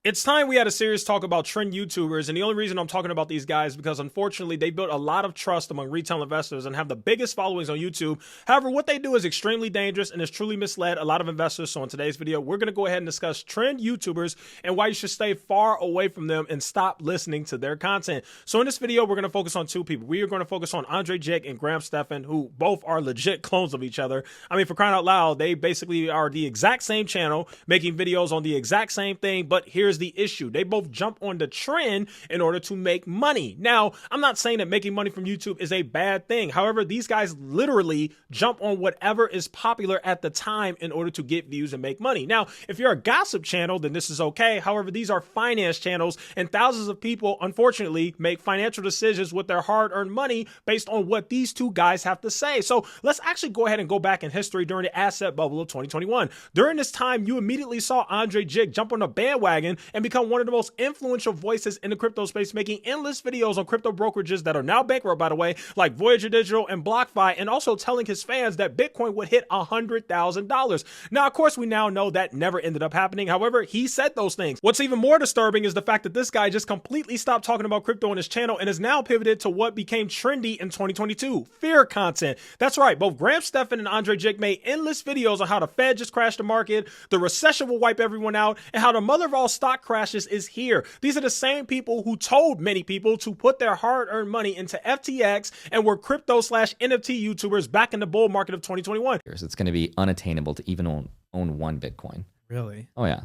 It's time we had a serious talk about trend YouTubers, and the only reason I'm talking about these guys is because unfortunately they built a lot of trust among retail investors and have the biggest followings on YouTube. However, what they do is extremely dangerous and has truly misled a lot of investors. So in today's video, we're going to go ahead and discuss trend YouTubers and why you should stay far away from them and stop listening to their content. So in this video, we're going to focus on two people. We are going to focus on Andre Jake and Graham Stephan, who both are legit clones of each other. I mean, for crying out loud, they basically are the exact same channel, making videos on the exact same thing, but here's the issue. They both jump on the trend in order to make money. Now, I'm not saying that making money from YouTube is a bad thing. However, these guys literally jump on whatever is popular at the time in order to get views and make money. Now, if you're a gossip channel, then this is okay. However, these are finance channels, and thousands of people, unfortunately, make financial decisions with their hard-earned money based on what these two guys have to say. So let's actually go ahead and go back in history during the asset bubble of 2021. During this time, you immediately saw Andre Jake jump on the bandwagon and become one of the most influential voices in the crypto space, making endless videos on crypto brokerages that are now bankrupt, by the way, like Voyager Digital and BlockFi, and also telling his fans that Bitcoin would hit $100,000. Now, of course, we now know that never ended up happening. However, he said those things. What's even more disturbing is the fact that this guy just completely stopped talking about crypto on his channel and is now pivoted to what became trendy in 2022, fear content. That's right, both Graham Stephan and Andre Jake made endless videos on how the Fed just crashed the market, the recession will wipe everyone out, and how the mother of all stock crashes is here. These are the same people who told many people to put their hard-earned money into FTX and were crypto/NFT YouTubers back in the bull market of 2021. It's going to be unattainable to even own one Bitcoin. Really? Oh, yeah.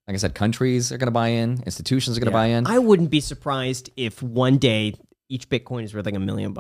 Like I said, countries are going to buy in, institutions are going to buy in. I wouldn't be surprised if one day each Bitcoin is worth like $1 million.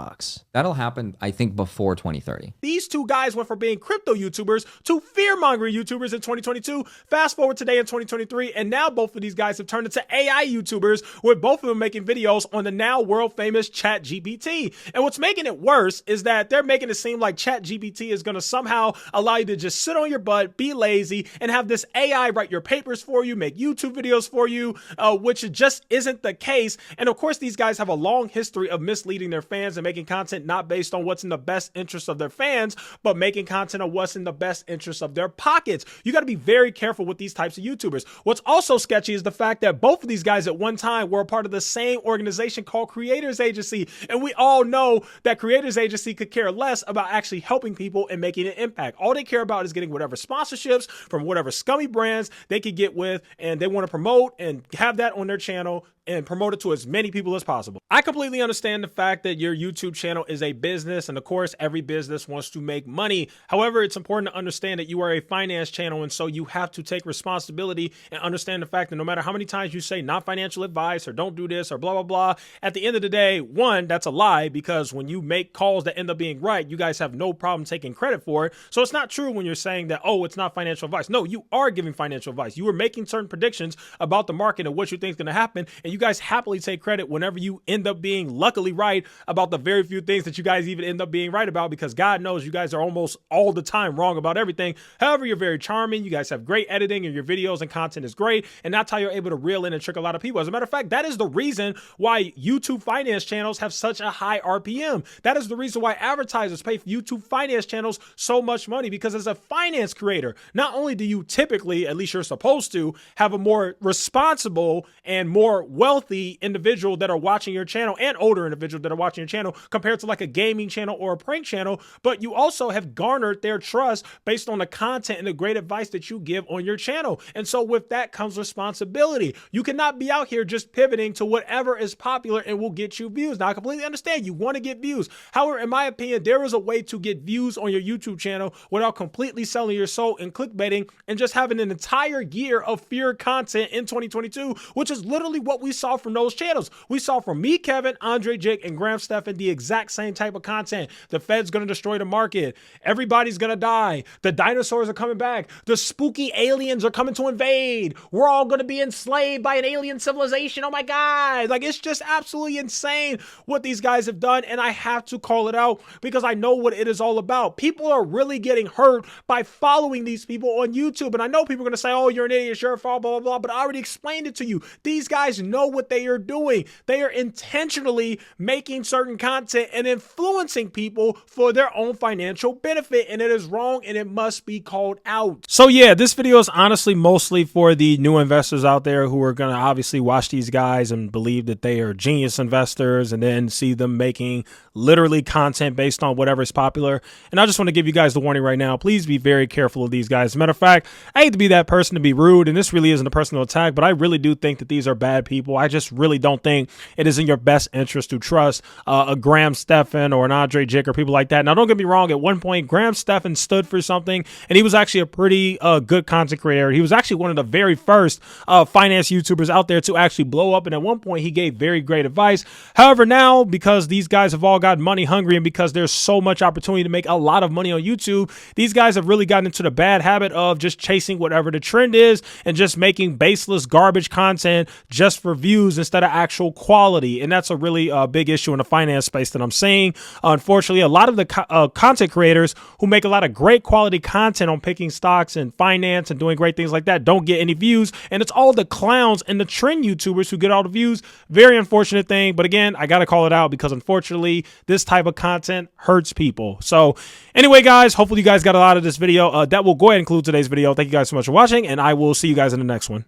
That'll happen, I think, before 2030. These two guys went from being crypto YouTubers to fear-mongering YouTubers in 2022. Fast forward today in 2023, and now both of these guys have turned into AI YouTubers, with both of them making videos on the now world-famous ChatGPT. And what's making it worse is that they're making it seem like ChatGPT is going to somehow allow you to just sit on your butt, be lazy, and have this AI write your papers for you, make YouTube videos for you, which just isn't the case. And of course, these guys have a long history of misleading their fans and making content not based on what's in the best interest of their fans, but making content of what's in the best interest of their pockets. You got to be very careful with these types of YouTubers. What's also sketchy is the fact that both of these guys at one time were a part of the same organization called Creators Agency, and we all know that Creators Agency could care less about actually helping people and making an impact. All they care about is getting whatever sponsorships from whatever scummy brands they could get with, and they want to promote and have that on their channel and promote it to as many people as possible. I completely understand the fact that your YouTube channel is a business, and of course, every business wants to make money. However, it's important to understand that you are a finance channel, and so you have to take responsibility and understand the fact that no matter how many times you say not financial advice or don't do this or blah, blah, blah, at the end of the day, one, that's a lie, because when you make calls that end up being right, you guys have no problem taking credit for it. So it's not true when you're saying that, oh, it's not financial advice. No, you are giving financial advice. You are making certain predictions about the market and what you think is going to happen, and you guys happily take credit whenever you end up being luckily right about the very few things that you guys even end up being right about, because God knows you guys are almost all the time wrong about everything. However, you're very charming. You guys have great editing, and your videos and content is great, and that's how you're able to reel in and trick a lot of people. As a matter of fact, that is the reason why YouTube finance channels have such a high RPM. That is the reason why advertisers pay YouTube finance channels so much money, because as a finance creator, not only do you typically, at least you're supposed to, have a more responsible and more wealthy individual that are watching your channel, and older individuals that are watching your channel, compared to like a gaming channel or a prank channel, but you also have garnered their trust based on the content and the great advice that you give on your channel. And so with that comes responsibility. You cannot be out here just pivoting to whatever is popular and will get you views. Now, I completely understand you want to get views. However, in my opinion, there is a way to get views on your YouTube channel without completely selling your soul and clickbaiting and just having an entire year of fear content in 2022, which is literally what we saw from those channels. We saw from me, Kevin, Andre Jake, and Graham Stephan the exact same type of content. The Fed's going to destroy the market. Everybody's going to die. The dinosaurs are coming back. The spooky aliens are coming to invade. We're all going to be enslaved by an alien civilization. Oh my God. Like, it's just absolutely insane what these guys have done. And I have to call it out because I know what it is all about. People are really getting hurt by following these people on YouTube. And I know people are going to say, oh, you're an idiot, it's your fault, blah, blah, blah. But I already explained it to you. These guys know what they are doing. They are intentionally literally making certain content and influencing people for their own financial benefit, and it is wrong and it must be called out. So yeah, this video is honestly mostly for the new investors out there who are going to obviously watch these guys and believe that they are genius investors and then see them making literally content based on whatever is popular. And I just want to give you guys the warning right now. Please be very careful of these guys. As a matter of fact, I hate to be that person to be rude, and this really isn't a personal attack, but I really do think that these are bad people. I just really don't think it is in your best interest to trust a Graham Stephan or an Andre Jick or people like that. Now, don't get me wrong. At one point, Graham Stephan stood for something, and he was actually a pretty good content creator. He was actually one of the very first finance YouTubers out there to actually blow up, and at one point, he gave very great advice. However, now, because these guys have all got money hungry and because there's so much opportunity to make a lot of money on YouTube, these guys have really gotten into the bad habit of just chasing whatever the trend is and just making baseless garbage content just for views instead of actual quality. And that's a really big issue in the finance space that I'm seeing. Unfortunately, a lot of the content creators who make a lot of great quality content on picking stocks and finance and doing great things like that don't get any views. And it's all the clowns and the trend YouTubers who get all the views. Very unfortunate thing. But again, I got to call it out because unfortunately, this type of content hurts people. So anyway, guys, hopefully you guys got a lot of this video. That will go ahead and conclude today's video. Thank you guys so much for watching, and I will see you guys in the next one.